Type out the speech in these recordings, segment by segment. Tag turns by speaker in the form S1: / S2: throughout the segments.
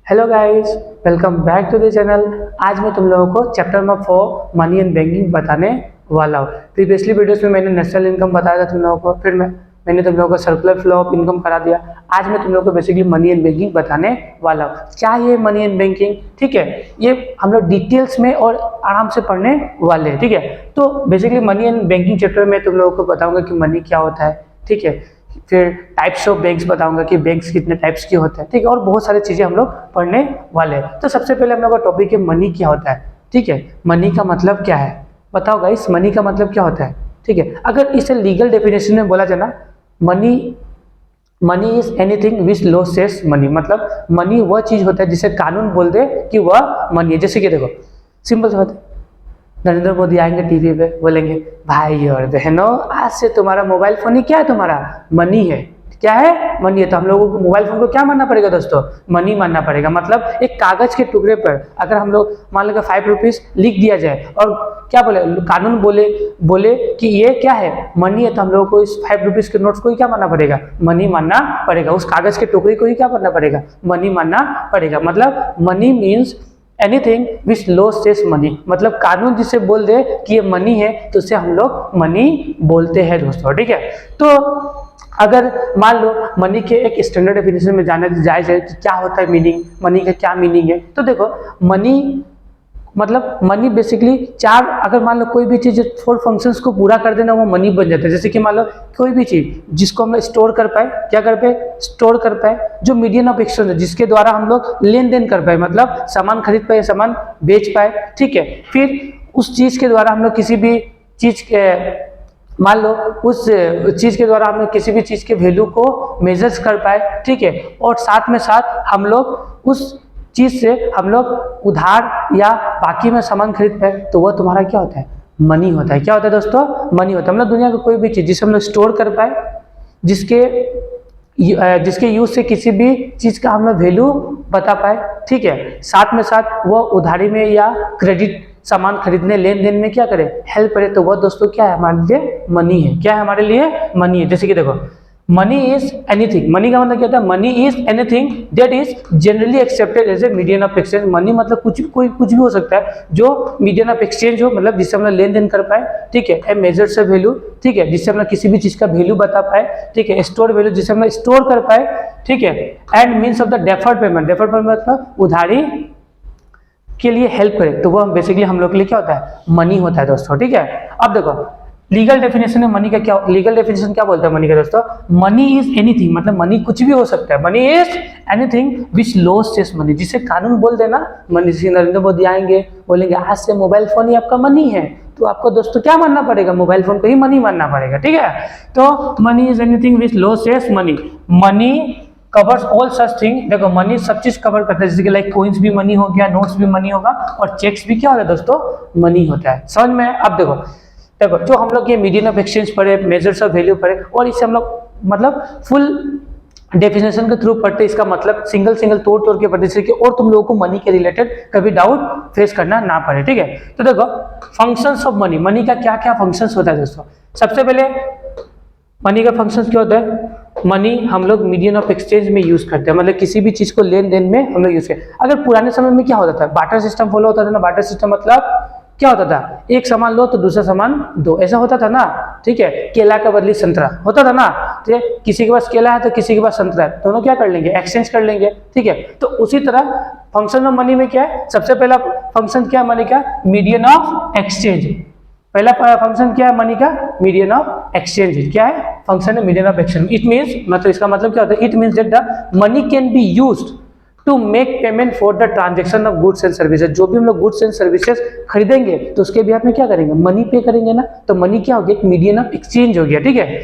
S1: Hello guys, welcome back to the channel. आज मैं तुम लोगों को chapter number 4 money and banking बताने वाला हूँ। प्रीवियसली वीडियोस में मैंने नेशनल इनकम बताया था तुम लोगों को, फिर मैंने तुम लोगों को सर्कुलर फ्लो ऑफ इनकम करा दिया। आज मैं तुम लोगों को बेसिकली मनी एंड बैंकिंग बताने वाला हूँ। क्या ये मनी एंड बैंकिंग, ठीक है, ये हम लोग डिटेल्स में और आराम से पढ़ने वाले हैं, ठीक है। तो basically money and banking chapter में तुम लोगों को बताऊंगा कि मनी क्या होता है, ठीक है। फिर टाइप्स ऑफ बैंक्स बताऊंगा कि बैंक्स कितने टाइप्स के होते हैं, ठीक है, और बहुत सारी चीजें हम लोग पढ़ने वाले हैं। तो सबसे पहले हम लोग का टॉपिक है मनी क्या होता है, ठीक है। मनी का मतलब क्या है, बताओ गाइस, मनी का मतलब क्या होता है, ठीक है। अगर इसे लीगल डेफिनेशन में बोला जाए ना, money is anything which law says money, मतलब मनी वह चीज होता है जिसे कानून बोल दे कि वह मनी है। जैसे कि देखो सिंपल सा बात है, नरेंद्र मोदी आएंगे टीवी पे, बोलेंगे भाई और बहनों आज से तुम्हारा मोबाइल फोन ही क्या है, तुम्हारा मनी है। क्या है? मनी है। तो हम लोगों को मोबाइल फोन को क्या मानना पड़ेगा दोस्तों? मनी मानना पड़ेगा। मतलब एक कागज के टुकड़े पर अगर हम लोग मान लो 5 रुपीज लिख दिया जाए और क्या बोले, कानून बोले कि ये क्या है, मनी है, तो हम लोगों को इस 5 रुपीज के नोट्स को ही क्या मानना पड़ेगा? मनी मानना पड़ेगा। उस कागज के टुकड़े को ही क्या मानना पड़ेगा? मनी मानना पड़ेगा। मतलब money means anything which law says money, मतलब कानून जिसे बोल दे कि ये मनी है तो उसे हम लोग मनी बोलते हैं दोस्तों, ठीक है। तो अगर मान लो मनी के एक स्टैंडर्ड डेफिनेशन में जाने जाए जाए कि क्या होता है मीनिंग, मनी का क्या मीनिंग है, तो देखो मनी मतलब मनी बेसिकली चार, अगर मान लो कोई भी चीज 4 फंक्शंस को पूरा कर देना वो मनी बन जाता है। जैसे कि मान लो कोई भी चीज जिसको हम स्टोर कर पाए, क्या कर पाए? स्टोर कर पाए। जो मीडियम ऑफ एक्सचेंज है जिसके द्वारा हम लोग लेन देन कर पाए, मतलब सामान खरीद पाए, सामान बेच पाए, ठीक है। फिर उस चीज के द्वारा हम लोग किसी भी चीज के, मान लो उस चीज के द्वारा हम लोग किसी भी चीज के वैल्यू को मेजर्स कर पाए, ठीक है। और साथ में साथ हम लोग उस चीज से हम लोग उधार या बाकी में सामान खरीद पाए, तो वह तुम्हारा क्या होता है? मनी होता है। क्या होता है दोस्तों? मनी होता है। मतलब दुनिया की कोई भी चीज जिसे हम लोग स्टोर कर पाए, जिसके यूज से किसी भी चीज का हम लोग वैल्यू बता पाए, ठीक है। साथ में साथ वह उधारी में या क्रेडिट सामान खरीदने लेन देन में क्या करे? हेल्प करे, तो वह दोस्तों क्या है? हमारे लिए मनी है। क्या है? हमारे लिए मनी है। जैसे कि देखो मनी इज एनीथिंग, मनी का मतलब क्या होता है? Money is anything that is generally accepted as a medium of exchange. Money मतलब कुछ भी हो सकता है जो मीडियम ऑफ एक्सचेंज हो, मतलब जिससे हम लोग लेन देन कर पाए, ठीक है। ए मेजर से वैल्यू, ठीक है, जिससे हम लोग किसी भी चीज का वैल्यू बता पाए, ठीक है। स्टोर वैल्यू जिससे हम लोग स्टोर कर पाए, ठीक है। And means of the deferred payment, deferred payment मतलब उधारी के लिए हेल्प करे, तो वो बेसिकली हम लोग के लिए क्या होता है? मनी होता है दोस्तों, ठीक है। अब देखो लीगल डेफिनेशन में मनी का क्या, लीगल डेफिनेशन क्या बोलता है मनी का दोस्तों? मनी इज एनीथिंग, मतलब मनी कुछ भी हो सकता है। Money is anything which law says money, जिसे कानून बोल देना मनी। जैसे नरेंद्र मोदी आएंगे, बोलेंगे आज से मोबाइल फोन ही आपका मनी है, तो आपको दोस्तों क्या मानना पड़ेगा? मोबाइल फोन को ही मनी मानना पड़ेगा, ठीक है। तो money is anything which law says money. Money covers all such thing. देखो मनी सब चीज कवर करता है, जैसे कि लाइक कॉइन्स भी मनी हो गया, नोट्स भी मनी होगा, और चेक्स भी क्या होता है दोस्तों? मनी होता है। समझ में? अब देखो जो हम लोग ये मीडियम ऑफ एक्सचेंज पढ़े, मेजर्स ऑफ वैल्यू पढ़े, और इसे हम लोग मतलब फुल डेफिनेशन के थ्रू पढ़ते, इसका मतलब सिंगल तोड़ के पढ़ते, जैसे कि और तुम लोगों को मनी के रिलेटेड कभी डाउट फेस करना ना पड़े, ठीक है। तो देखो फंक्शंस ऑफ मनी, मनी का क्या क्या फंक्शंस होता है दोस्तों? सबसे पहले मनी का फंक्शंस क्या होता है? मनी हम लोग मीडियम ऑफ एक्सचेंज में यूज करते हैं, मतलब किसी भी चीज को लेन देन में हम लोग यूज करते हैं। अगर पुराने समय में क्या होता था? बार्टर सिस्टम फॉलो होता था ना। बार्टर सिस्टम मतलब क्या होता था? एक सामान लो तो दूसरा सामान दो, ऐसा होता था ना, ठीक है। केला का बदली संतरा होता था ना, ठीक है। किसी के पास केला है तो किसी के पास संतरा है, दोनों क्या कर लेंगे? एक्सचेंज कर लेंगे, ठीक है। तो उसी तरह फंक्शन ऑफ मनी में क्या है? सबसे पहला फंक्शन क्या है मनी का? Medium of exchange. पहला फंक्शन क्या है मनी का? Medium of exchange. क्या है? फंक्शन है medium of exchange. It means, मतलब इसका मतलब क्या होता है? It means that the money can be used to make payment for the transaction of goods and services. जो भी हम लोग गुड्स एंड सर्विसेज खरीदेंगे तो उसके भी में क्या करेंगे? मनी पे करेंगे ना। तो मनी क्या हो गया? एक मीडियम ऑफ एक्सचेंज हो गया, ठीक है।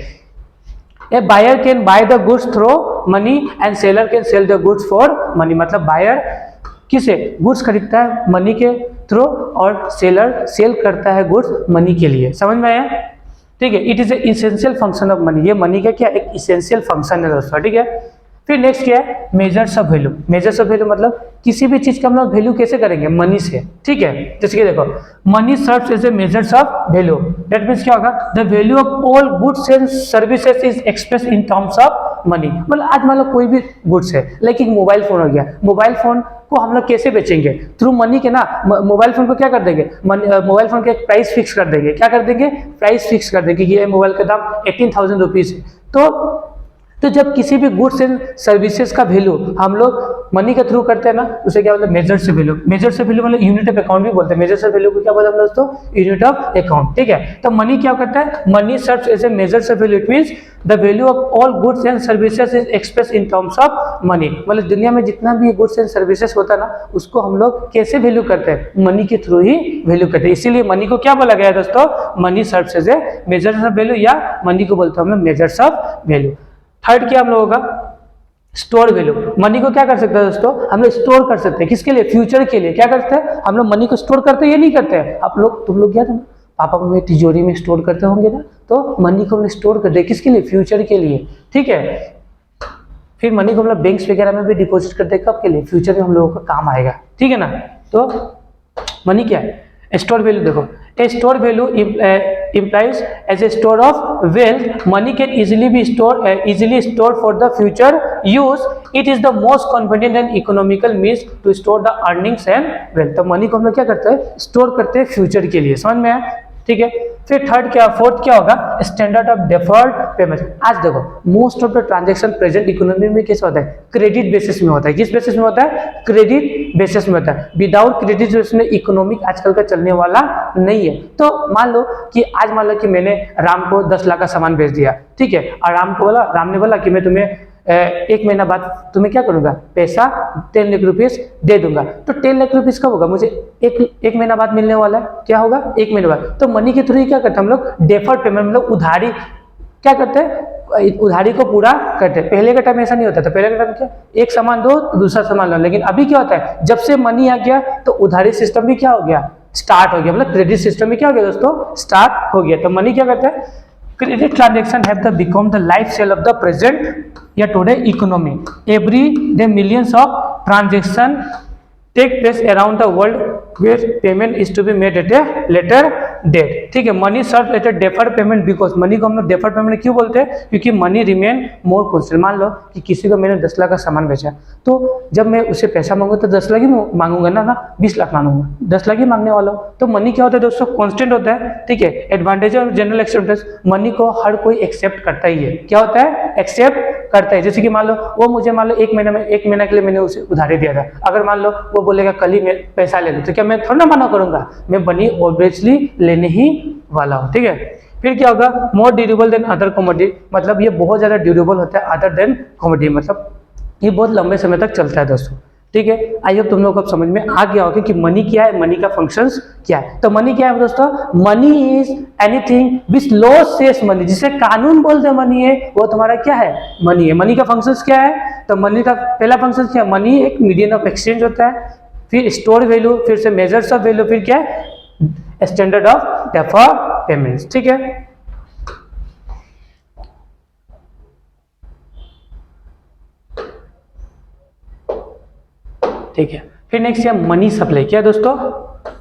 S1: A buyer can buy the goods through money and seller can sell the goods for money. मतलब बायर किसे? गुड्स खरीदता है मनी के थ्रू, और सेलर सेल करता है गुड्स मनी के लिए। समझ में आया? ठीक है। It is a essential function of money. ये मनी का क्या? एक इसेंशियल फंक्शन है दोस्तों, ठीक है। फिर नेक्स्ट क्या है, measures of value. Measures of value मतलब किसी भी चीज का हम लोग वैल्यू कैसे करेंगे, मनी से, ठीक है। जैसे कि देखो, money serves as a measures of value, that means क्या होगा, the value of all goods and services is express in terms of money. मतलब आज मान लो कोई भी गुड्स है, लाइक एक मोबाइल फोन हो गया, मोबाइल फोन को हम लोग कैसे बेचेंगे, थ्रू मनी के ना। मोबाइल फोन को क्या कर देंगे, मोबाइल फोन का एक प्राइस फिक्स कर देंगे, क्या कर देंगे, प्राइस फिक्स कर देंगे कि ये मोबाइल का दाम 18,000 रुपीज है। तो जब किसी भी गुड्स एंड सर्विसेज का वैल्यू हम लोग मनी के थ्रू करते हैं ना, उसे क्या बोलते हैं, मेजर से वैल्यू। मेजर से वैल्यू मतलब यूनिट ऑफ अकाउंट भी बोलते हैं। मेजर से वैल्यू को क्या बोलते हैं हम लोग दोस्तों, यूनिट ऑफ अकाउंट, ठीक है। तो मनी क्या करता है, money serves as a measure से value. It means the value of all goods and services is express in terms of money. मतलब दुनिया में जितना भी गुड्स एंड सर्विसेज होता है ना, उसको हम लोग कैसे वैल्यू करते हैं, मनी के थ्रू ही वैल्यू करते हैं। इसीलिए मनी को क्या बोला गया है दोस्तों, money serves as a measures of value, या मनी को बोलते हैं हम लोग मेजर्स ऑफ वैल्यू। थर्ड क्या हम लोगों का, स्टोर वैल्यू। मनी को क्या कर सकते हैं दोस्तों, हम लोग स्टोर कर सकते हैं, किसके लिए, फ्यूचर के लिए। क्या करते हैं हम लोग, मनी को स्टोर करते हैं, ये नहीं करते हैं आप लोग, तुम लोग क्या था, पापा मम्मी तिजोरी में स्टोर करते होंगे ना, तो मनी को हम लोग स्टोर करते हैं, किसके लिए, फ्यूचर के लिए, ठीक है। फिर मनी को हम लोग बैंक्स वगैरह में भी डिपॉजिट करते हैं, कब के लिए, फ्यूचर में हम लोगों का काम आएगा, ठीक है ना। तो मनी क्या है, स्टोर वैल्यू। देखो, a store value implies as a store of wealth. Money can easily be stored for the future use. It is the most convenient and economical means to store the earnings and wealth. तो money को हम लोग क्या करते हैं, store करते हैं future के लिए, समझ में आया, ठीक है। फिर फोर्थ क्या होगा, स्टैंडर्ड ऑफ डेफर्ड पेमेंट। आज देखो, most of the transaction present economy में कैसे होता है, क्रेडिट बेसिस में होता है। किस बेसिस में होता है, क्रेडिट बेसिस में होता है। विदाउट क्रेडिट बेसिस में इकोनॉमिक आजकल का चलने वाला नहीं है। तो मान लो कि आज मान लो कि मैंने राम को 10 लाख का सामान बेच दिया, ठीक है, और राम ने बोला कि मैं तुम्हें 1 महीना बाद तुम्हें क्या करूंगा, पैसा 10 लाख रुपीस दे दूंगा। तो 10 लाख रुपीस कब होगा, मुझे एक महीना बाद मिलने वाला है, क्या होगा, 1 महीने बाद। तो मनी के थ्रू ही क्या करते हैं हम लोग, डेफर्ड पेमेंट, मतलब उधारी क्या करते हैं, उधारी को पूरा करते हैं। पहले का टाइम ऐसा नहीं होता था, पहले का टाइम क्या, एक सामान दो तो दूसरा सामान लो। लेकिन अभी क्या होता है, जब से मनी आ गया तो उधारी सिस्टम भी क्या हो गया, स्टार्ट हो गया। मतलब क्रेडिट सिस्टम भी क्या हो गया दोस्तों, स्टार्ट हो गया। तो मनी क्या करता है, credit transaction have become the lifestyle of the present या today economy. Every day millions of transactions take place around the world where payment is to be made at a later date. ठीक है, money serve at a deferred payment because, money को हम लोग deferred payment क्यों बोलते हैं, क्योंकि money remain मोर constant. मान लो कि किसी को मैंने 10 लाख का सामान बेचा, तो जब मैं उसे पैसा मांगूंगा तो 10 लाख ही मांगूंगा ना 20 लाख मांगूंगा, 10 लाख ही मांगने वाला हूँ। तो मनी क्या होता है दोस्तों, कॉन्स्टेंट होता है, ठीक है। एडवांटेज और जनरल एक्सेप्टेंस, मनी को हर कोई एक्सेप्ट करता ही है। क्या होता है, एक्सेप्ट करता है। जैसे कि मान लो वो मुझे, मान लो 1 महीना के लिए मैंने उसे उधारी दिया था, अगर मान लो वो बोलेगा कल ही मैं पैसा ले लूँ, तो क्या मैं थोड़ा ना मना करूंगा, मैं मनी ऑब्वियसली लेने ही वाला हूँ, ठीक है। फिर क्या होगा, more durable than other commodity, मतलब ये बहुत ज्यादा ड्यूरेबल होता है अदर देन कमोडिटी, मतलब ये बहुत लंबे समय तक चलता है दोस्तों, ठीक है। आई होप तुम लोग को अब समझ में आ गया होगा कि मनी क्या है, मनी का फंक्शंस क्या है। तो मनी क्या है दोस्तों, money is anything which law says money, जिसे कानून बोलते हैं मनी है, वो तुम्हारा क्या है, मनी है। मनी का फंक्शंस क्या है, तो मनी का पहला फंक्शन क्या है, मनी एक मीडियम ऑफ एक्सचेंज होता है, फिर स्टोर वैल्यू, फिर से मेजर्स ऑफ वैल्यू, फिर क्या है, स्टैंडर्ड ऑफ डेफर्ड पेमेंट्स, ठीक है। ठीक है, फिर नेक्स्ट है मनी सप्लाई। क्या दोस्तों,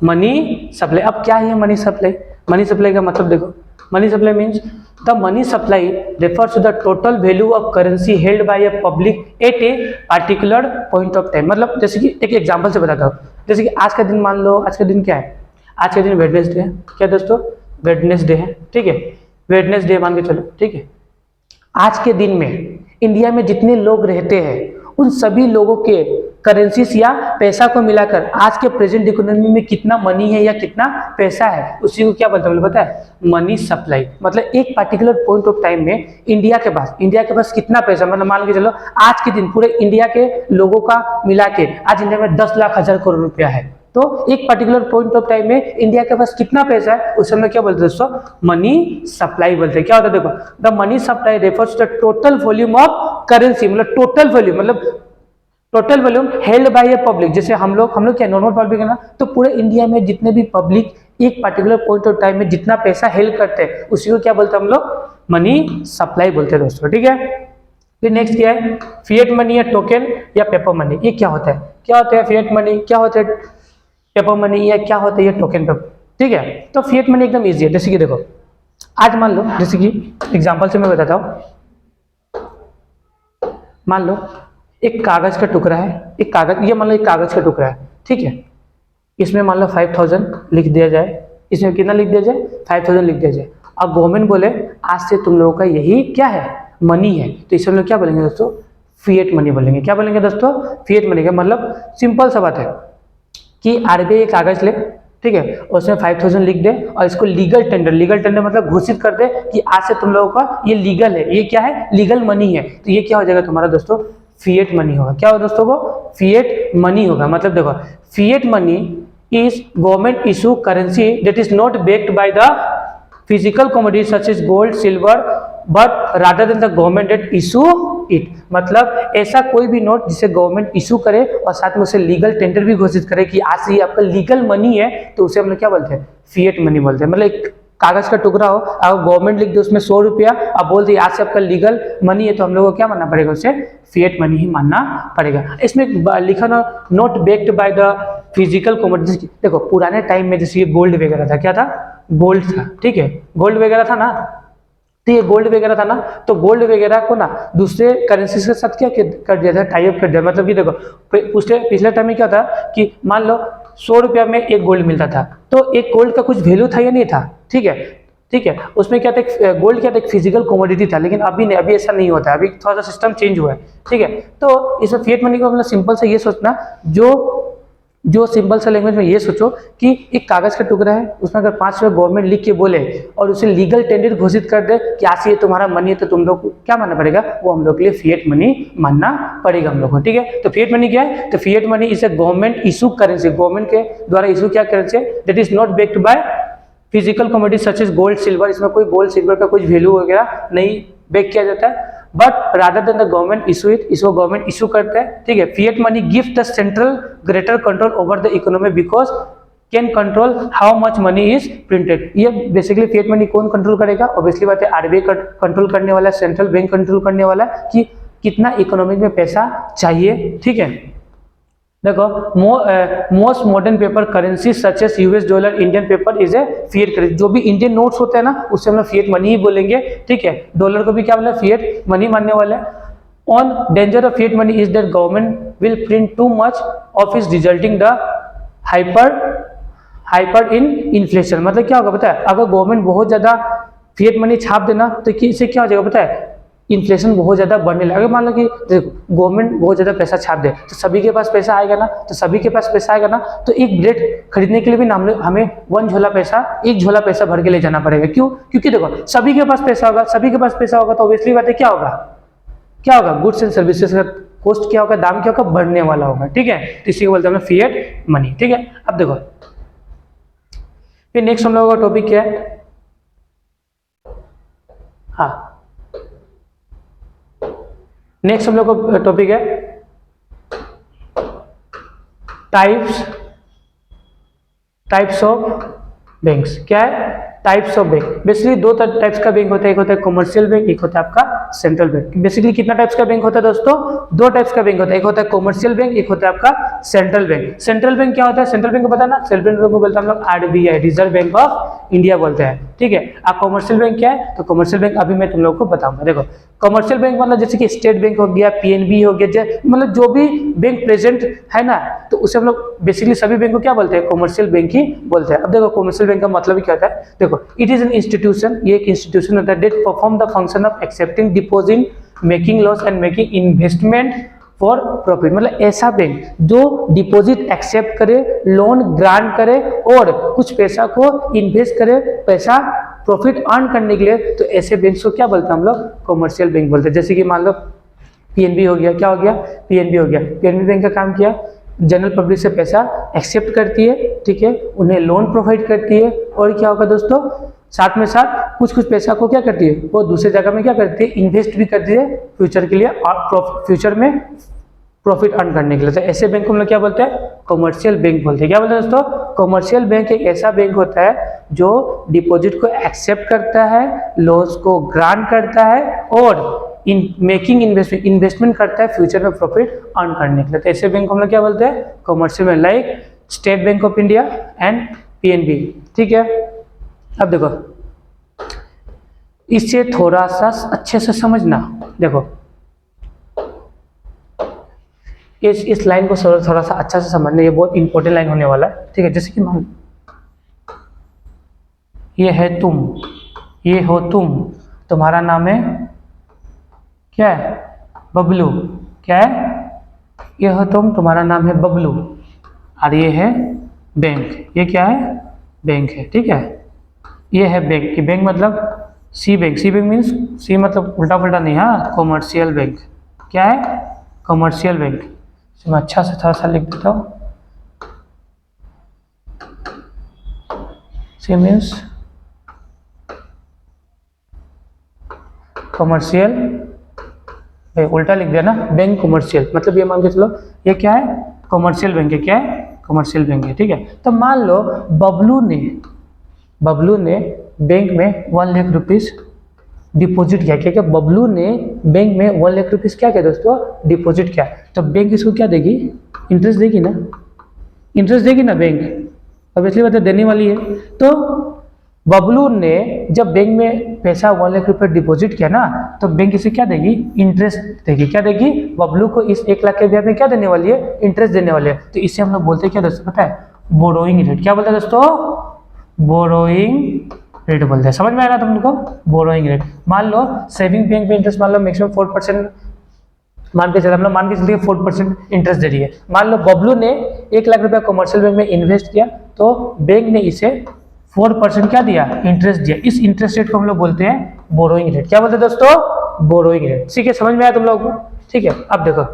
S1: मनी सप्लाई। अब क्या है मनी सप्लाई, मनी सप्लाई का मतलब देखो, money supply means the money supply refers to the total value of currency held by a public at a particular point of time। मतलब जैसे कि एक एग्जांपल से बताता हूँ, जैसे कि आज का दिन मान लो, आज का दिन क्या है, आज के दिन वेडनेसडे है। क्या दोस्तों, वेडनेसडे है, ठीक है, वेडनेसडे मान के चलो, ठीक है। आज के दिन में इंडिया में जितने लोग रहते हैं उन सभी लोगों के करेंसीज या पैसा को मिलाकर आज के प्रेजेंट इकोनॉमी में कितना मनी है या कितना पैसा है, उसी को क्या बोलते हैं, पता है, मनी सप्लाई। मतलब एक पर्टिकुलर पॉइंट ऑफ टाइम में इंडिया के पास कितना पैसा, मतलब मान के चलो आज के दिन पूरे इंडिया के लोगों का मिला के आज इंडिया में 10 लाख हजार करोड़ रुपया है। तो एक पर्टिकुलर पॉइंट ऑफ टाइम में इंडिया के पास कितना पैसा है, उस समय क्या बोलते हैं दोस्तों, मनी सप्लाई बोलते हैं। क्या होता है देखो, the money supply refers to the total volume of currency, मतलब टोटल वॉल्यूम, मतलब total volume held by a public. जैसे हम लोग क्या नॉर्मल पब्लिक है ना, तो पूरे इंडिया में जितने भी पब्लिक एक पर्टिकुलर पॉइंट ऑफ टाइम में जितना पैसा हेल्ड करते हैं उसी को क्या बोलते हैं हम लोग, मनी सप्लाई बोलते हैं दोस्तों, ठीक है। फिर नेक्स्ट क्या है, फिएट मनी या टोकन या पेपर मनी। ये क्या होता है, क्या होता है फिएट मनी, क्या होता है पेपर मनी, या क्या होता है ये टोकन पेपर। ठीक है, तो फिएट मनी एकदम इजी है। जैसे कि देखो, आज मान लो, जैसे कि एग्जांपल से मैं बताता हूँ, मान लो एक कागज का टुकड़ा है, एक कागज, ये मान लो एक कागज का टुकड़ा है, ठीक है, इसमें मान लो 5000 लिख दिया जाए, इसमें कितना लिख दिया जाए, 5000 लिख दिया जाए। अब गवर्नमेंट बोले आज से तुम लोगों का यही क्या है, मनी है, तो इसे हम लोग क्या बोलेंगे दोस्तों, फिएट मनी बोलेंगे। क्या बोलेंगे दोस्तों, फिएट मनी का मतलब सिंपल सा बात है कि आरबीआई कागज ले, ठीक है, उसमें 5000 लिख दे और इसको लीगल टेंडर मतलब घोषित कर दे कि आज से तुम लोगों का ये लीगल है, ये क्या है, लीगल मनी है। तो ये क्या हो जाएगा तुम्हारा दोस्तों, फिएट मनी होगा। क्या होगा दोस्तों, वो फिएट मनी होगा। मतलब देखो, fiat money is government issue currency that is not backed by the physical commodity such as gold silver but rather than the government that issue it. मतलब ऐसा कोई भी नोट जिसे गवर्नमेंट इशू करे और साथ में उसे लीगल टेंडर भी घोषित करे कि आज से ये आपका लीगल मनी है, तो उसे हम लोग क्या बोलते हैं, फिएट मनी बोलते हैं। मतलब एक कागज का टुकड़ा हो, अब गवर्नमेंट लिख दे उसमें 100 रुपया, अब बोल दे आज से आपका लीगल मनी है, तो हम लोग को क्या मानना पड़ेगा, उसे फिएट मनी ही मानना पड़ेगा। इसमें लिखा ना, not backed by the physical commodity. देखो पुराने टाइम में जैसे ये गोल्ड वगैरह था, क्या था, गोल्ड था, ठीक है, गोल्ड वगैरह था ना, तो ये गोल्ड वगैरह था ना, तो गोल्ड वगैरह को ना दूसरे करेंसी के साथ क्या कर दिया था, टाई अप कर दिया। मतलब कि देखो पिछले टाइम में क्या था कि मान लो 100 रुपया में एक गोल्ड मिलता था, तो एक गोल्ड का कुछ वैल्यू था या नहीं था, ठीक है, ठीक है, उसमें क्या था, गोल्ड क्या था, एक फिजिकल कमोडिटी था। लेकिन अभी नहीं, अभी ऐसा नहीं होता है, अभी थोड़ा सा सिस्टम चेंज हुआ है, ठीक है। तो इसमें फिएट मनी को मतलब सिंपल से ये सोचना, जो सिंपल सा लैंग्वेज में ये सोचो कि एक कागज का टुकड़ा है, उसमें अगर 5 रुपये गवर्नमेंट लिख के बोले और उसे लीगल टेंडर घोषित कर दे कि आज से ये तुम्हारा मनी है, तो तुम लोग को क्या मानना पड़ेगा, वो हम लोग के लिए फिएट मनी मानना पड़ेगा हम लोग को, ठीक है। तो फिएट मनी क्या है, तो fiat money is a government issue currency, government के द्वारा इशू क्या करेंसी है, that is not backed by physical commodity such as gold silver. इसमें कोई गोल्ड सिल्वर का कुछ वैल्यू वगैरह नहीं बैक किया जाता है, but rather than the government issue it, इसको गवर्नमेंट इशू करता है, ठीक है। Fiat money give the central greater control over the economy because can control how much money is printed. ये बेसिकली फिएट मनी कौन कंट्रोल करेगा, obviously बात है आरबीआई कंट्रोल करने वाला है, सेंट्रल बैंक कंट्रोल करने वाला है कि कितना इकोनॉमी में पैसा चाहिए, ठीक है। देखो most modern paper currency such as US dollar Indian paper is a fiat currency. जो भी इंडियन नोट्स होते हैं ना, उससे हम लोग फिएट मनी ही बोलेंगे, ठीक है। डॉलर को भी क्या बोले, फिएट मनी मानने वाले हैं। On danger of fiat money is that government will print too much of is resulting the hyper in inflation. मतलब क्या होगा पता है, अगर गवर्नमेंट बहुत ज्यादा फिएट मनी छाप देना तो इससे क्या हो जाएगा पता है, इन्फ्लेशन बहुत ज्यादा बढ़ने लगेगा। मान लो कि गवर्नमेंट बहुत ज्यादा पैसा छाप दे तो सभी के पास पैसा आएगा ना, तो सभी के पास पैसा आएगा ना, तो एक ब्रेड खरीदने के लिए भी ना हमें एक झोला पैसा भर के ले जाना पड़ेगा। क्यों, क्योंकि देखो सभी के पास पैसा होगा, सभी के पास पैसा होगा तो ऑब्वियसली बात है क्या होगा, गुड्स एंड सर्विसेज का कॉस्ट क्या होगा, दाम क्या होगा, बढ़ने वाला होगा, ठीक है। तो इसी को बोलते हैं फिएट मनी, ठीक है। अब देखो फिर नेक्स्ट हम लोगों का टॉपिक क्या है, हाँ नेक्स्ट हम लोग का टॉपिक है टाइप्स ऑफ बैंक्स। क्या है, टाइप्स ऑफ बैंक। बेसिकली दो टाइप्स का बैंक होता है, एक होता है कमर्शियल बैंक, एक होता है आपका सेंट्रल बैंक। बेसिकली कितना टाइप्स का बैंक होता है दोस्तों, 2 टाइप्स का बैंक होता है, एक होता है कमर्शियल बैंक, एक होता है आपका सेंट्रल बैंक। सेंट्रल बैंक क्या होता है, सेंट्रल बैंक को पता है ना, सेंट्रल बैंक को बोलते हैं हम लोग RBI, reserve bank of India बोलते हैं, ठीक है। अब कमर्शियल बैंक क्या है, तो कमर्शियल बैंक अभी मैं तुम लोग को बताऊंगा। देखो कमर्शियल बैंक मतलब जैसे कि स्टेट बैंक हो गया, पीएनबी हो गया, मतलब जो भी बैंक प्रेजेंट है ना, तो उसे हम लोग बेसिकली सभी बैंक को क्या बोलते हैं, कमर्शियल बैंक ही बोलते हैं। अब देखो कमर्शियल बैंक का मतलब क्या होता है, देखो इट इज एन इंस्टीट्यूशन, ये एक इंस्टीट्यूशन होता है that perform the function of accepting deposit, making loss and making investment for profit. मतलब ऐसा बैंक जो डिपॉजिट एक्सेप्ट करे, लोन ग्रांट करे और कुछ पैसा को इन्वेस्ट करे, पैसा प्रॉफिट अर्न करने के लिए, तो ऐसे बैंक को क्या बोलते हैं हम लोग, कमर्शियल बैंक बोलते हैं। जैसे कि मान लो पीएनबी हो गया, क्या हो गया, पीएनबी हो गया। पीएनबी बैंक का काम किया, जनरल पब्लिक से पैसा एक्सेप्ट करती है, ठीक है, उन्हें लोन प्रोवाइड करती है, और क्या होगा दोस्तों, साथ में साथ कुछ पैसा को क्या करती है, वो दूसरे जगह में क्या करती है, इन्वेस्ट भी करती है फ्यूचर के लिए, और फ्यूचर में प्रॉफिट अर्न करने के लिए। तो ऐसे बैंक को हम लोग क्या बोलते हैं, कमर्शियल बैंक बोलते हैं। क्या बोलते हैं दोस्तों, कमर्शियल बैंक एक ऐसा बैंक होता है जो डिपॉजिट को एक्सेप्ट करता है, लोन्स को ग्रांट करता है और इन मेकिंग इन्वेस्टमेंट, इन्वेस्टमेंट करता है फ्यूचर में प्रॉफिट अर्न करने के लिए। तो ऐसे बैंक को हम लोग क्या बोलते हैं, commercial bank, like state bank of India and PNB. ठीक है, अब देखो इससे थोड़ा सा अच्छे से समझना। देखो इस लाइन को थोड़ा सा अच्छा से समझना, ये बहुत इंपॉर्टेंट लाइन होने वाला है। ठीक है, जैसे कि मान ये है तुम, ये हो तुम, तुम्हारा नाम है क्या है, बबलू। क्या है, ये हो तुम, तुम्हारा नाम है बबलू, और ये है बैंक, ये क्या है, बैंक है। ठीक है, ये है बैंक, ये बैंक मतलब सी बैंक, सी बैंक मीन्स सी मतलब उल्टा पुल्टा नहीं, हाँ, कॉमर्शियल बैंक। क्या है, कॉमर्शियल बैंक। मैं अच्छा से थोड़ा सा लिख देता हूँ, सी मीन्स कॉमर्शियल, उल्टा लिख दिया ना, बैंक कॉमर्शियल, मतलब ये मान के चलो ये क्या है, कॉमर्शियल बैंक है। क्या है, कॉमर्शियल बैंक है। ठीक है, तो मान लो बबलू ने बैंक में 1 लाख रुपीस डिपॉजिट किया। क्या बबलू ने बैंक में 1 लाख रुपीस क्या किया दोस्तों, डिपॉजिट किया। तो बैंक इसको क्या देगी, इंटरेस्ट देगी ना, इंटरेस्ट देगी ना बैंक, अब इसलिए बात देने वाली है। तो बबलू ने जब बैंक में पैसा 1 लाख रुपए डिपॉजिट किया ना, तो बैंक इसे क्या देगी, इंटरेस्ट देगी। क्या देगी, बबलू को इस 1 लाख के ब्याज में क्या देने वाली है, इंटरेस्ट देने वाली है। तो इससे हम लोग बोलते हैं क्या दोस्तों, पता है, बोरोइंग रेट। क्या बोलते हैं दोस्तों, बोरोइंग रेट बोलते हैं। समझ में आया ना तुमको, बोरोइंग रेट। मान लो सेविंग बैंक में इंटरेस्ट मान लो मैक्सिमम 4% मान के चले, हम लोग मान के चलिए 4% इंटरेस्ट दे रही है। मान लो बबलू ने 1 लाख रुपया कमर्शियल बैंक में इन्वेस्ट किया, तो बैंक ने इसे 4% क्या दिया, इंटरेस्ट दिया। इस इंटरेस्ट रेट को हम लोग बोलते हैं बोरोइंग रेट। क्या बोलते हैं दोस्तों, बोरोइंग रेट। ठीक है, समझ में आया तुम लोगों को। ठीक है, अब देखो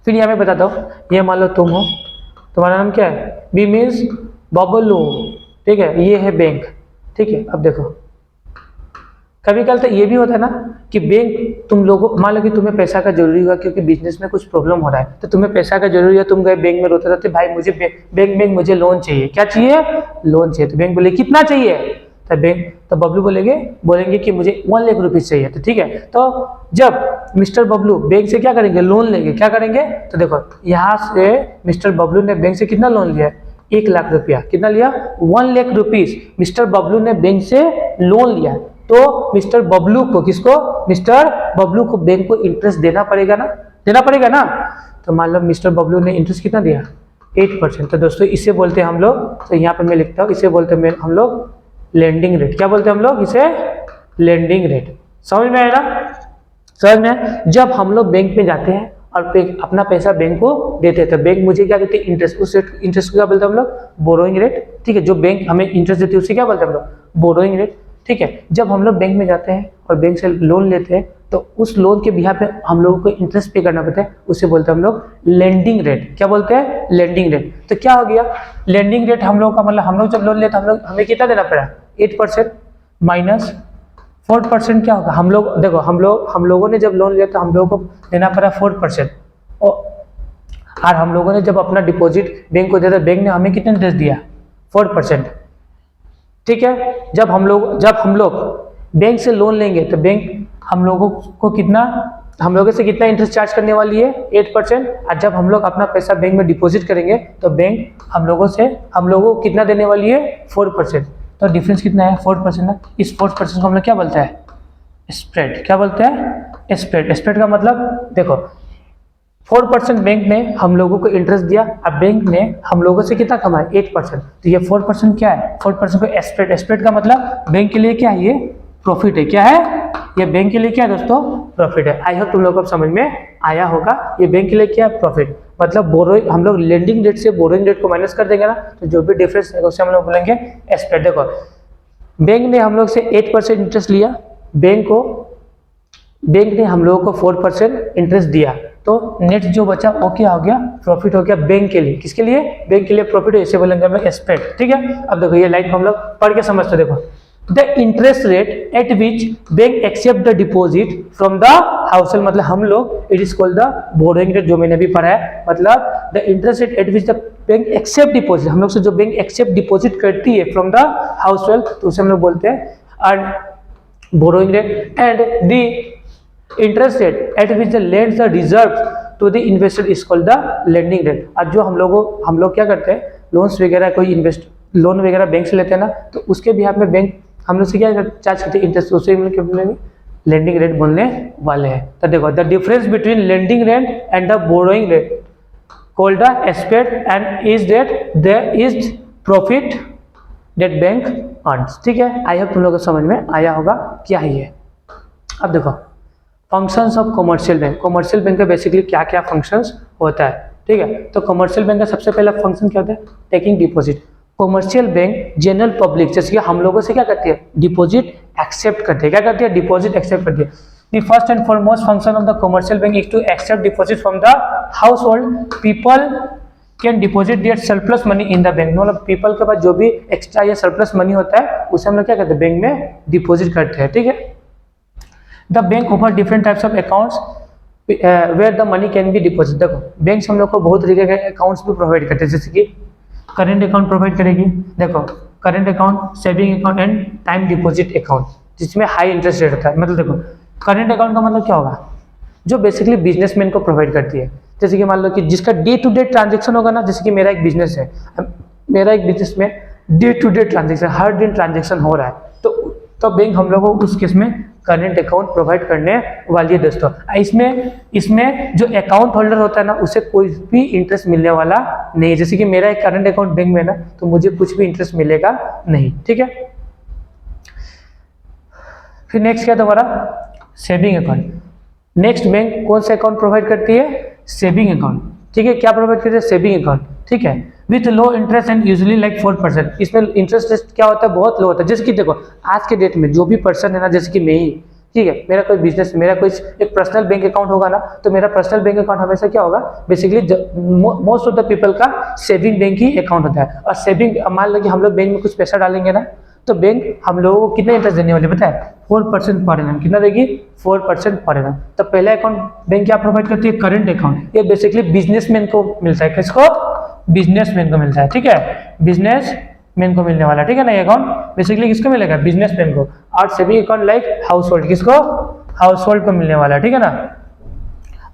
S1: फिर यहाँ मैं बताता हूँ, ये मान लो तुम हो, तुम्हारा नाम क्या है, बी मीन्स बबलू। ठीक है, ये है बैंक। ठीक है, अब देखो कभी कल तो ये भी होता है ना कि बैंक तुम लोगों, मान लो कि तुम्हें पैसा का जरूरी हुआ क्योंकि बिजनेस में कुछ प्रॉब्लम हो रहा है, तो तुम्हें पैसा का जरूरी है, तुम गए बैंक में रोते रहते, भाई मुझे बैंक मुझे लोन चाहिए। क्या चाहिए, लोन चाहिए। तो बैंक बोले कितना चाहिए, तो बबलू बोलेंगे कि मुझे 1 लाख रुपीज चाहिए। तो ठीक है, तो जब मिस्टर बबलू बैंक से क्या करेंगे, लोन लेंगे। क्या करेंगे, तो देखो यहाँ से मिस्टर बबलू ने बैंक से कितना लोन लिया, 1 लाख रुपया। कितना लिया, 1 लाख रुपीज मिस्टर बबलू ने बैंक से लोन लिया। तो मिस्टर बबलू को, किसको, मिस्टर बबलू को बैंक को इंटरेस्ट देना पड़ेगा ना, तो मान लो मिस्टर बबलू ने इंटरेस्ट कितना दिया, 8%। तो दोस्तों इसे बोलते हैं हम लोग, तो यहाँ पे मैं लिखता हूँ, इसे बोलते हैं हम लोग लेंडिंग रेट। क्या बोलते हैं हम लोग इसे, लेंडिंग रेट। समझ में आया ना, समझ में। जब हम लोग बैंक में जाते हैं और अपना पैसा बैंक को देते हैं, तो बैंक मुझे क्या देते हैं, इंटरेस्ट। उस इंटरेस्ट को क्या बोलते हैं हम लोग, बोरोइंग रेट। ठीक है, जो बैंक हमें इंटरेस्ट देती है उसे क्या बोलते हैं हम लोग, बोरोइंग रेट। ठीक है, जब हम लोग बैंक में जाते हैं और बैंक से लोन लेते हैं, तो उस लोन के बिहाफ पे हम लोगों को इंटरेस्ट पे करना पड़ता है, उसे बोलते हैं हम लोग लेंडिंग रेट। क्या बोलते हैं, लेंडिंग रेट। तो क्या हो गया, लेंडिंग रेट हम लोग का मतलब, हम लोग जब लोन लेते हैं हमें कितना देना पड़ा, 8% माइनस 4% क्या होगा, हम लोग देखो हम लोगों ने जब लोन लिया तो हम लोगों को देना पड़ा 4%, और हम लोगों ने जब अपना डिपॉजिट बैंक को दिया, बैंक ने हमें कितना इंटरेस्ट दिया, 4%। ठीक है, जब हम लोग बैंक से लोन लेंगे तो बैंक हम लोगों से कितना इंटरेस्ट चार्ज करने वाली है, 8%। और जब हम लोग अपना पैसा बैंक में डिपॉजिट करेंगे तो बैंक हम लोगों को कितना देने वाली है, 4%। तो डिफरेंस कितना है, 4% है। इस 4% को हम लोग क्या बोलते हैं, स्प्रेड। क्या बोलते हैं, स्प्रेड। स्प्रेड का मतलब देखो 4% बैंक ने हम लोगों को इंटरेस्ट दिया और बैंक ने हम लोगों से कितना कमाया, 8%। तो ये 4% क्या है, 4% को स्प्रेड। स्प्रेड का मतलब बैंक के लिए क्या है, ये प्रॉफिट है। क्या है, ये बैंक के लिए क्या है दोस्तों, प्रॉफिट है। आई होप तुम लोगों को समझ में आया होगा। ये बैंक के लिए क्या है, प्रॉफिट। मतलब बोरोइंग, हम लोग लेंडिंग रेट से बोरोइंग रेट को माइनस कर देंगे ना, तो जो भी डिफरेंस है उससे हम लोग बोलेंगे स्प्रेड। देखो बैंक ने हम लोग से 8% इंटरेस्ट लिया, बैंक ने हम लोगों को 4% इंटरेस्ट दिया, तो नेट जो बचा वो क्या हो गया, प्रॉफिट हो गया बैंक के लिए। किसके लिए, बैंक के लिए प्रॉफिट है, इसे बोलेंगे हम लोग स्प्रेड। ठीक है, अब देखो ये लाइन को हम लोग पढ़ के समझते। देखो the interest rate at which bank accept the deposit from the household, मतलब हम लोग it is called the borrowing rate, जो मैंने भी पढ़ा है। मतलब the interest rate at which the bank accept deposit, हम लोग से जो बैंक एक्सेप्ट डिपॉजिट करती है फ्रॉम द हाउसहोल्ड, तो उसे हम लोग बोलते हैं borrowing rate. And the interest rate at which the lends the reserve to the investor is called the lending rate. और जो हम लोग क्या करते हैं, लोन्स वगैरह कोई लोन वगैरह बैंक से लेते हैं ना, तो उसके भी में बैंक हम लोग से क्या चार्ज करते हैं, इंटरेस्ट, उसे क्या बोलेंगे, लेंडिंग रेट बोलने वाले हैं। तो देखो the difference between lending rate and the borrowing rate called the spread and is that there is profit that bank earns. ठीक है, आई होप तुम लोगों को समझ में आया होगा क्या है ये। अब देखो functions of commercial bank. Commercial bank का बेसिकली क्या क्या फंक्शंस होता है, ठीक है। तो कमर्शियल बैंक का सबसे पहला फंक्शन क्या होता है, taking deposit. Commercial bank general public जैसे कि हम लोगों से क्या करती है, डिपॉजिट एक्सेप्ट करती है। क्या करती है, डिपॉजिट एक्सेप्ट करती है। The first and foremost function of the commercial bank is to accept deposits from the household. People can deposit their surplus money in the bank. मतलब people के पास जो भी एक्स्ट्रा या surplus money होता है उसे हम लोग क्या करते हैं, बैंक में डिपॉजिट करते हैं, ठीक है। The bank offer different types of accounts where the money can be deposited. देखो बैंक हम लोग को बहुत तरीके के अकाउंट्स भी प्रोवाइड करते हैं, जैसे कि करेंट अकाउंट प्रोवाइड करेगी। देखो current account, saving account and time deposit account, जिसमें हाई इंटरेस्ट रेट होता है। मतलब देखो करेंट अकाउंट का मतलब क्या होगा, जो बेसिकली बिजनेसमैन को प्रोवाइड करती है। जैसे कि मान लो कि जिसका डे टू डे ट्रांजेक्शन होगा ना, जैसे कि मेरा एक बिजनेस है, मेरा एक बिजनेस में डे टू डे ट्रांजेक्शन, हर दिन ट्रांजेक्शन हो रहा है, तो बैंक हम लोग को उस केस में करेंट अकाउंट प्रोवाइड करने वाली है दोस्तों। इसमें जो अकाउंट होल्डर होता है ना, उसे कोई भी इंटरेस्ट मिलने वाला नहीं है। जैसे कि मेरा एक करंट अकाउंट बैंक में ना, तो मुझे कुछ भी इंटरेस्ट मिलेगा नहीं, ठीक है। फिर नेक्स्ट क्या तुम्हारा, सेविंग अकाउंट। नेक्स्ट बैंक कौन सा अकाउंट प्रोवाइड करती है, सेविंग अकाउंट, ठीक है। क्या प्रोवाइड करती है, सेविंग अकाउंट, ठीक है, with low interest and usually like 4%। इसमें इंटरेस्ट रेट क्या होता है, बहुत लो होता है। जैसे कि देखो आज के डेट में जो भी पर्सन है ना, जैसे कि मैं ही, ठीक है, मेरा कोई बिजनेस, मेरा कोई एक पर्सनल बैंक अकाउंट होगा ना, तो मेरा पर्सनल बैंक अकाउंट हमेशा क्या होगा, basically most of the people का सेविंग बैंक ही अकाउंट होता है। और सेविंग, मान लो कि हम लोग बैंक में कुछ पैसा डालेंगे ना, तो बैंक हम लोगों को कितना इंटरेस्ट देने वाली पता है, 4% पर एनम। कितना देगी, 4% पर एनम। तो पहला अकाउंट बैंक क्या प्रोवाइड करती है, करंट अकाउंट। ये बेसिकली बिजनेसमैन को मिलता है, किसको, बिजनेसमैन को मिलता है, ठीक है, बिजनेसमैन को मिलने वाला, ठीक है ना। ये अकाउंट बेसिकली किसको मिलेगा, बिजनेसमैन को। और saving account like house hold, किसको, हाउस होल्ड को मिलने वाला है, ठीक है ना।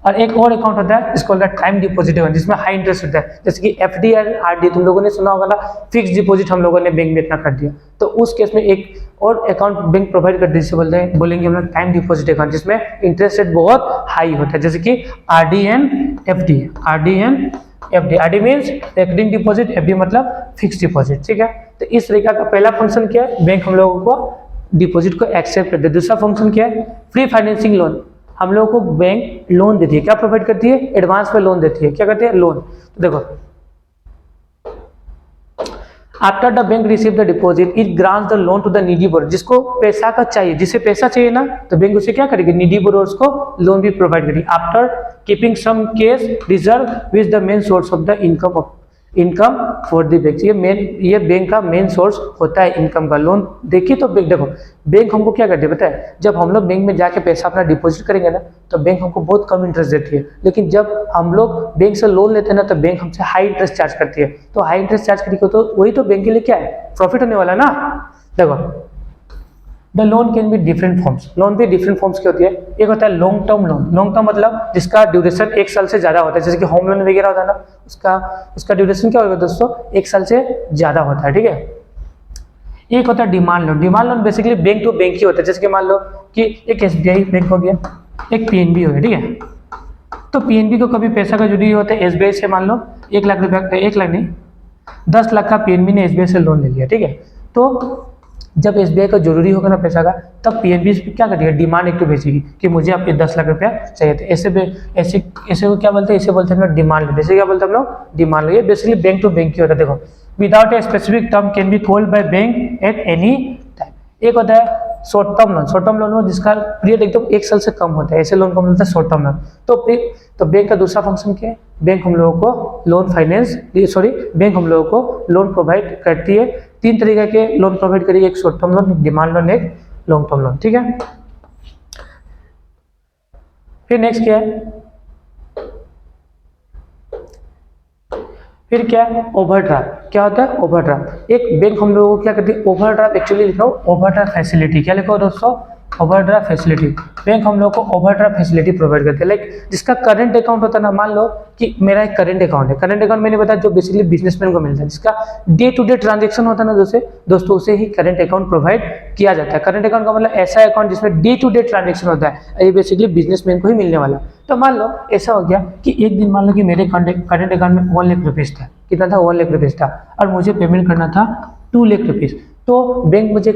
S1: और एक और अकाउंट होता है इसको टाइम डिपॉजिट अकाउंट, जिसमें हाई इंटरेस्ट होता है। जैसे कि एफडी और आरडी तुम लोगों ने सुना होगा ना, फिक्स डिपॉजिट हम लोगों ने बैंक में इतना कर दिया, तो उस केस में एक और अकाउंट बैंक प्रोवाइड करती है, जिसे बोलेंगे हम लोग टाइम डिपॉजिट अकाउंट, जिसमें इंटरेस्ट रेट बहुत हाई होता है। जैसे कि RD and FD, RD and FD. RD means recurring deposit, FD मतलब फिक्स डिपॉजिट, ठीक है। तो इस तरीका का पहला फंक्शन क्या है, बैंक हम लोगों को डिपॉजिट को एक्सेप्ट करते हैं। दूसरा फंक्शन क्या है, फ्री फाइनेंसिंग लोन। हम लोगों को बैंक लोन देती है, क्या प्रोवाइड करती है, एडवांस में लोन देती है। क्या करती है, लोन। तो देखो after the bank receive the deposit it grants the loan to the needy borrower. जिसको पैसा का चाहिए, जिसे पैसा चाहिए ना, तो बैंक उसे क्या करेगी, नीडी बोरोर्स को लोन भी प्रोवाइड करेगी। After keeping some cash reserve with the main source of the income for the bank. ये बैंक का मेन सोर्स होता है इनकम का। लोन देखिए तो देखो बैंक हमको क्या करती है पता है, जब हम लोग बैंक में जाके पैसा अपना डिपॉजिट करेंगे ना, तो बैंक हमको बहुत कम इंटरेस्ट देती है। लेकिन जब हम लोग बैंक से लोन लेते हैं ना, तो बैंक हमसे हाई इंटरेस्ट चार्ज करती है। तो हाई इंटरेस्ट चार्ज करेगी तो वही तो बैंक के लिए क्या है, प्रॉफिट होने वाला ना। देखो the loan can be different forms. Loan भी डिफरेंट फॉर्म्स की होती है। एक होता है long term loan. Long term मतलब जिसका ड्यूरेशन 1 साल से ज़्यादा होता है। जैसे कि होम लोन वगैरह होता है ना, उसका ड्यूरेशन क्या होगा दोस्तों, 1 साल से ज़्यादा होता है, ठीक है। एक होता है demand loan. Demand loan basically bank to bank ही होता है। जैसे कि मान लो कि एक SBI बैंक हो गया, एक PNB हो गया, ठीक है। तो PNB को कभी पैसा का जरूरी होता है, SBI से मान लो 1 लाख रुपया, 1 लाख नहीं 10 लाख का PNB ने SBI से लोन ले लिया, ठीक है। तो जब SBI का जरूरी होगा ना पैसा का, तब PNB क्या करेगा, डिमांड एक तो भेजेगी कि मुझे आपके 10 लाख रुपया चाहिए थे। ऐसे को क्या बोलते हैं, इसे बोलते हैं हम लोग डिमांड लोन। जैसे क्या बोलते हैं हम लोग, डिमांड लोन। ये बेसिकली बैंक टू बैंक ही होता है। देखो without a specific term can be called by bank at any time. एक होता है short term loan. Short term loan में जिसका पीरियड एकदम 1 साल से कम होता है, ऐसे लोन को मिलता है शॉर्ट टर्म लोन। तो बैंक का दूसरा फंक्शन क्या है, बैंक हम लोगों को बैंक हम लोगों को लोन प्रोवाइड करती है। 3 तरीके के लोन प्रोवाइड करेगी, एक शॉर्ट टर्म लोन, एक डिमांड लोन, एक लॉन्ग टर्म लोन, ठीक है। फिर नेक्स्ट क्या है, फिर क्या है, ओवरड्राफ्ट। क्या होता है ओवरड्राफ्ट, एक बैंक हम लोगों को क्या करती है, ओवरड्राफ्ट एक्चुअली लिखा हो ओवरड्राफ्ट फैसिलिटी। क्या लिखा हो दोस्तों, ओवरड्राफ्ट फैसिलिटी, बैंक हम लोग को ओवरड्राफ्ट फैसिलिटी प्रोवाइड करते हैं। लाइक जिसका करंट अकाउंट होता है ना, मान लो कि मेरा एक करंट अकाउंट है, करंट अकाउंट मैंने बताया जो बेसिकली बिजनेसमैन को मिलता है, जिसका डे टू डे ट्रांजेक्शन होता है ना दोस्तों उसे ही करंट अकाउंट प्रोवाइड किया जाता है। करंट अकाउंट का मतलब ऐसा अकाउंट जिसमें डे टू डे ट्रांजेक्शन होता है, ये बेसिकली बिजनेसमैन को ही मिलने वाला। तो मान लो ऐसा हो गया कि एक दिन मान लो कि मेरे करंट अकाउंट में 1 लाख रुपीज़ था, कितना था 1 लाख रुपीज़ था, और मुझे पेमेंट करना था 2 लाख रुपीज़। तो बैंक मुझे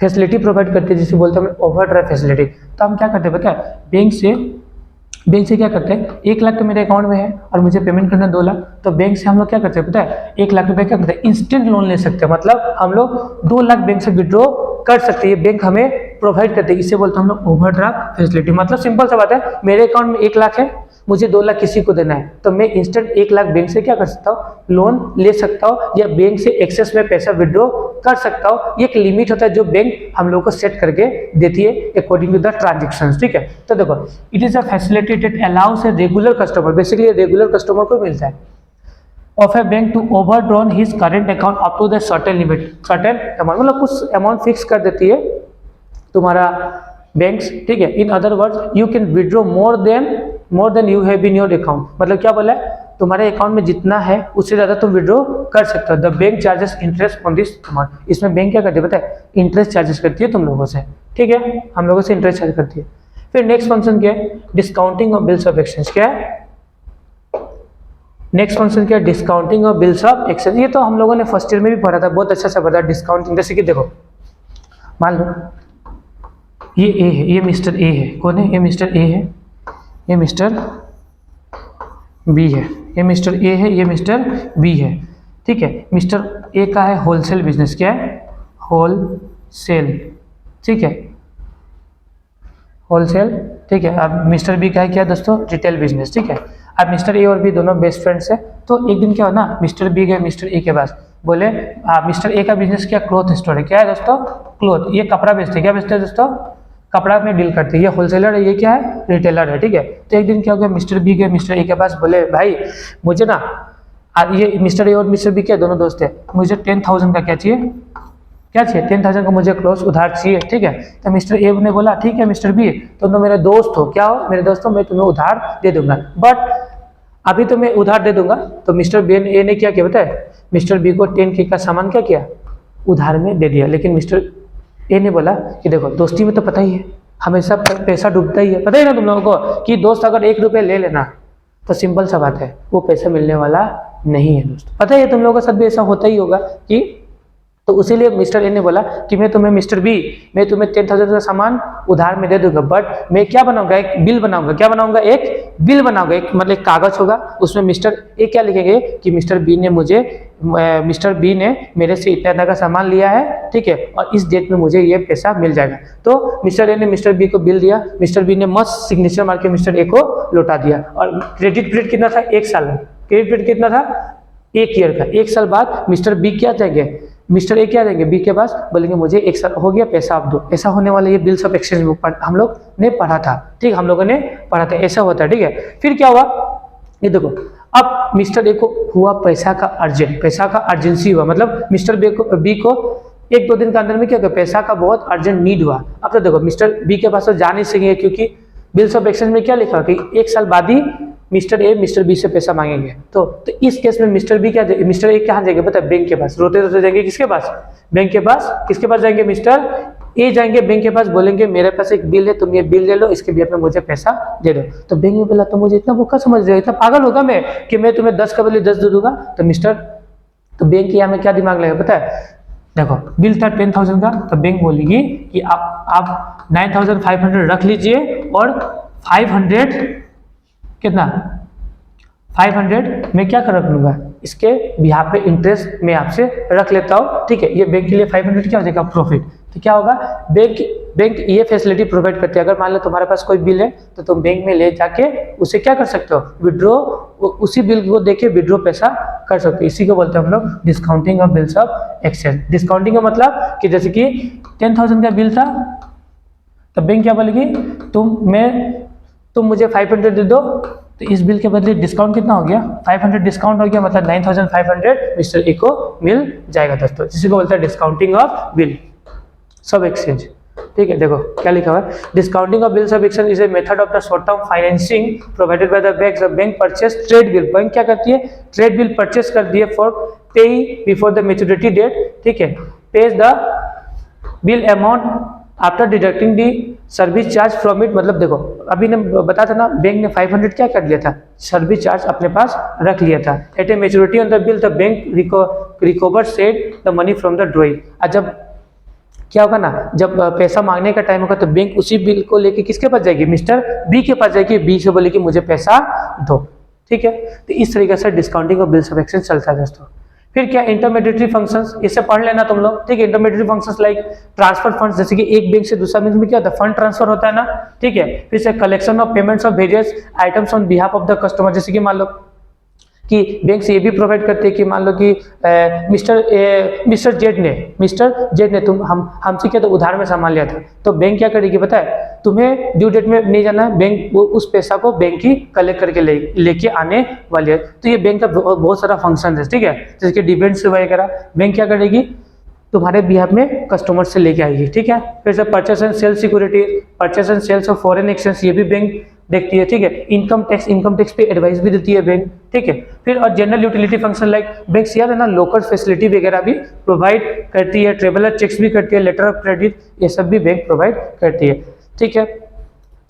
S1: फैसिलिटी प्रोवाइड करते हैं जिसे बोलते हैं ओवरड्राफ्ट फैसिलिटी। तो हम क्या करते हैं पता है, बैंक से क्या करते हैं, 1 लाख तो मेरे अकाउंट में है और मुझे पेमेंट करना 2 लाख, तो बैंक से हम लोग क्या करते हैं पता है, 1 लाख रुपए क्या करते हैं, इंस्टेंट लोन ले सकते हैं। मतलब हम लोग 2 लाख बैंक से विड्रॉ कर सकते हैं, बैंक हमें प्रोवाइड करते हैं। इसे बोलते हैं हम लोग ओवरड्राफ्ट फैसिलिटी। मतलब सिंपल सा बात है, मेरे अकाउंट में 1 लाख है, मुझे 2 लाख किसी को देना है, तो मैं इंस्टेंट 1 लाख बैंक से क्या कर सकता हूँ, लोन ले सकता हूँ, या बैंक से एक्सेस में पैसा विड्रॉ कर सकता हूँ। ये एक लिमिट होता है जो बैंक हम लोग को सेट करके देती है अकॉर्डिंग टू द ट्रांजेक्शन। ठीक है, तो देखो it is a facility that allows a regular customer, basically regular customer को मिलता है, of a bank to overdrawn his current account up to the certain limit, certain amount, मतलब कुछ amount fix कर देती है तुम्हारा बैंक्स। ठीक है, in other words you can withdraw more than you have in your account. मतलब क्या बोला है, तुम्हारे अकाउंट में जितना है उससे ज़्यादा तुम विड्रॉ कर सकते हो। The bank charges interest on this amount. इसमें बैंक क्या करती है पता है, इंटरेस्ट चार्जेस करती है तुम लोगों से। ठीक है, हम लोगों से इंटरेस्ट चार्ज करती है। फिर नेक्स्ट फंक्शन क्या है, discounting of bills of exchange. क्या है नेक्स्ट फंक्शन, क्या है, discounting of bills of exchange. ये तो हम लोगों ने फर्स्ट ईयर में भी पढ़ा था, बहुत अच्छा से पढ़ा डिस्काउंटिंग। जैसे कि देखो मान लो ये ए है, ये मिस्टर ए है, कौन है, ये मिस्टर ए है, ये मिस्टर बी है, ये मिस्टर ए है, ये मिस्टर बी है। ठीक है, मिस्टर ए का है होलसेल बिजनेस। क्या है, होलसेल। ठीक है, होलसेल। ठीक है, अब मिस्टर बी का है क्या दोस्तों, रिटेल बिजनेस। ठीक है, अब मिस्टर ए और बी दोनों बेस्ट फ्रेंड्स है। तो एक दिन क्या हो ना, मिस्टर बी गए मिस्टर ए के पास, बोले मिस्टर ए का बिजनेस क्या, क्लॉथ स्टोर है। क्या है दोस्तों, क्लॉथ, ये कपड़ा बेचते हैं। क्या बेचते हैं दोस्तों, कपड़ा में डील करते हैं। ये होलसेलर है, ये क्या है, रिटेलर है। ठीक है, तो एक दिन क्या हो गया, मिस्टर बी गए मिस्टर ए के पास, बोले भाई मुझे ना, ये मिस्टर ए और मिस्टर बी क्या दोनों दोस्त है, मुझे 10,000 का क्या चाहिए, क्या चाहिए, 10,000 का मुझे क्लोज उधार चाहिए। ठीक है, तो मिस्टर ए ने बोला ठीक है मिस्टर बी, तुम तो मेरे दोस्त हो, क्या हो, मेरे दोस्त हो, मैं तुम्हें उधार दे दूंगा, बट अभी तो मैं उधार दे दूंगा। तो मिस्टर बी ए ने क्या किया पता है, मिस्टर बी को 10K का सामान क्या किया, उधार में दे दिया। लेकिन मिस्टर ए ने बोला कि देखो दोस्ती में तो पता ही है हमेशा पैसा डूबता ही है, पता ही ना तुम लोगों को कि दोस्त अगर 1 रुपये ले लेना तो सिंपल सा बात है वो पैसा मिलने वाला नहीं है दोस्तों। पता है तुम लोगों के साथ भी ऐसा होता ही होगा कि, तो इसीलिए मिस्टर ए ने बोला कि मैं तुम्हें मिस्टर बी, मैं तुम्हें 10,000 का सामान उधार में दे दूंगा, बट मैं क्या बनाऊंगा, एक बिल बनाऊंगा। क्या बनाऊंगा, एक बिल बनाऊंगा, एक मतलब एक कागज होगा, उसमें मिस्टर ए क्या लिखेंगे कि मिस्टर बी ने मेरे से इतना का सामान लिया है, ठीक है, और इस डेट में मुझे ये पैसा मिल जाएगा। तो मिस्टर ए ने मिस्टर बी को बिल दिया, मिस्टर बी ने मस्त सिग्नेचर मार के मिस्टर ए को लौटा दिया। और क्रेडिट पीरियड कितना था, 1 साल का। क्रेडिट पीरियड कितना था, 1 ईयर का। 1 साल बाद मिस्टर बी क्या जाएंगे, मिस्टर ए क्या देंगे बी के पास, बोलेंगे मुझे 1 साल हो गया, पैसा आप दो। ऐसा होने वाला ये बिल्स ऑफ एक्सचेंज बुक हम लोग ने पढ़ा था, ठीक, हम लोगों ने पढ़ा था, ऐसा होता है। ठीक है, फिर क्या हुआ, ये देखो अब मिस्टर ए को हुआ पैसा का अर्जेंसी हुआ, मतलब मिस्टर बी को 1-2 दिन के अंदर में क्या हुआ, पैसा का बहुत अर्जेंट नीड हुआ। अब तो देखो मिस्टर बी के पास तो जा नहीं सकेंगे, क्योंकि बिल्स ऑफ एक्सचेंज में क्या लिखा कि 1 साल बाद ही मिस्टर ए मिस्टर बी से पैसा मांगेंगे। तो इस केस में मिस्टर ए कहाँ जाएंगे पता है, बैंक के पास। रोते रोते जाएंगे किसके पास, बैंक के पास। किसके पास जाएंगे, मिस्टर ए जाएंगे बैंक के पास, बोलेंगे मेरे पास एक बिल है, तुम ये बिल ले लो, इसके बिल में मुझे पैसा दे दो। तो बैंक में बोला तो मुझे इतना भूखा समझ रहे हो, इतना पागल होगा मैं कि मैं तुम्हें 10 का बदले 10 दे दूंगा। तो बैंक यहाँ में क्या दिमाग लगेगा पता है, देखो बिल था 10,000 का, तो बैंक बोलेगी कि आप 9,500 रख लीजिए, और 500 कितना, 500 मैं क्या कर रख लूँगा, इसके बिहार पे इंटरेस्ट मैं आपसे रख लेता हूँ। ठीक है, ये बैंक के लिए 500 क्या हो जाएगा, प्रॉफिट। तो क्या होगा, बैंक ये फैसिलिटी प्रोवाइड करती है, अगर मान लो तुम्हारे पास कोई बिल है तो तुम बैंक में ले जाके उसे क्या कर सकते हो, विड्रॉ, उसी बिल को देके विड्रॉ पैसा कर सकते हो। इसी को बोलते हैं हम लोग discounting of bills of exchange. Discounting का मतलब कि जैसे कि 10,000 का बिल था, तो बैंक क्या बोलेगी, तुम मुझे 500 दे दो, तो इस बिल के बदले डिस्काउंट कितना हो गया, 500 डिस्काउंट हो गया, मतलब 9,500 मिस्टर ए को मिल जाएगा दोस्तों। जिसी को बोलते हैं डिस्काउंटिंग ऑफ बिल सब एक्सचेंज। ठीक है, देखो क्या लिखा हुआ है, discounting of bills of exchange is a method of the short term financing provided by the bank. Bank purchase trade bill, bank क्या करती है, ट्रेड बिल परचेस कर दिए फॉर पे बिफोर द मैच्योरिटी डेट, ठीक है, page the bill amount after deducting the service charge from it. मतलब देखो अभी ने बताया था ना, बैंक ने 500 क्या कर लिया था, सर्विस चार्ज अपने पास रख लिया था। At a maturity on the bill the bank recover said the money from the drawing. जब क्या होगा ना, जब पैसा मांगने का टाइम होगा तो बैंक उसी बिल को लेके किसके पास जाएगी, मिस्टर बी के पास जाएगी, बी से बोलेगी मुझे पैसा दो, ठीक है। तो इस तरीके से discounting of bills of exchange चलता है दोस्तों। फिर क्या, इंटरमीडिएटरी फंक्शंस, इसे पढ़ लेना तुम लोग, ठीक है। Intermediary functions like transfer funds, जैसे कि एक बैंक से दूसरा बैंक में क्या होता है, फंड ट्रांसफर होता है ना, ठीक है। फिर से collection of payments of various items on behalf of the customer, जैसे कि मान लो कि बैंक से ये भी प्रोवाइड करते हैं कि मान लो कि मिस्टर जेड ने तुम हमसे क्या तो उधार में सामान लिया था, तो बैंक क्या करेगी पता है, तुम्हें ड्यू डेट में नहीं जाना है, बैंक उस पैसा को बैंक ही कलेक्ट करके लेके आने वाली है। तो ये बैंक का बहुत सारा फंक्शन है, ठीक है। जैसे कि डिविडेंड्स वगैरह बैंक क्या करेगी, तुम्हारे बिहाफ में कस्टमर से लेके आएगी, ठीक है। फिर से purchase and sale security, purchase and sales of foreign exchange, ये भी बैंक देखती है, ठीक है। इनकम टैक्स पे एडवाइस भी देती है बैंक, ठीक है। फिर और general utility function like bank याद है ना, लोकल फैसिलिटी वगैरह भी प्रोवाइड करती है, ट्रेवलर चेक्स भी करती है, लेटर ऑफ क्रेडिट, ये सब भी बैंक प्रोवाइड करती है, ठीक है।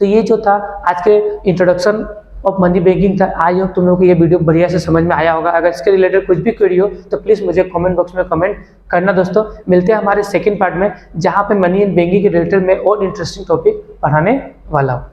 S1: तो ये जो था आज के इंट्रोडक्शन ऑफ मनी बैंकिंग था। आई होप तुम लोगों को ये वीडियो बढ़िया से समझ में आया होगा। अगर इसके रिलेटेड कुछ भी क्वेरी हो तो प्लीज़ मुझे कमेंट बॉक्स में कमेंट करना दोस्तों। मिलते हैं हमारे सेकंड पार्ट में, जहाँ पे मनी एंड बैंकिंग के रिलेटेड में और इंटरेस्टिंग टॉपिक पढ़ाने वाला हूँ।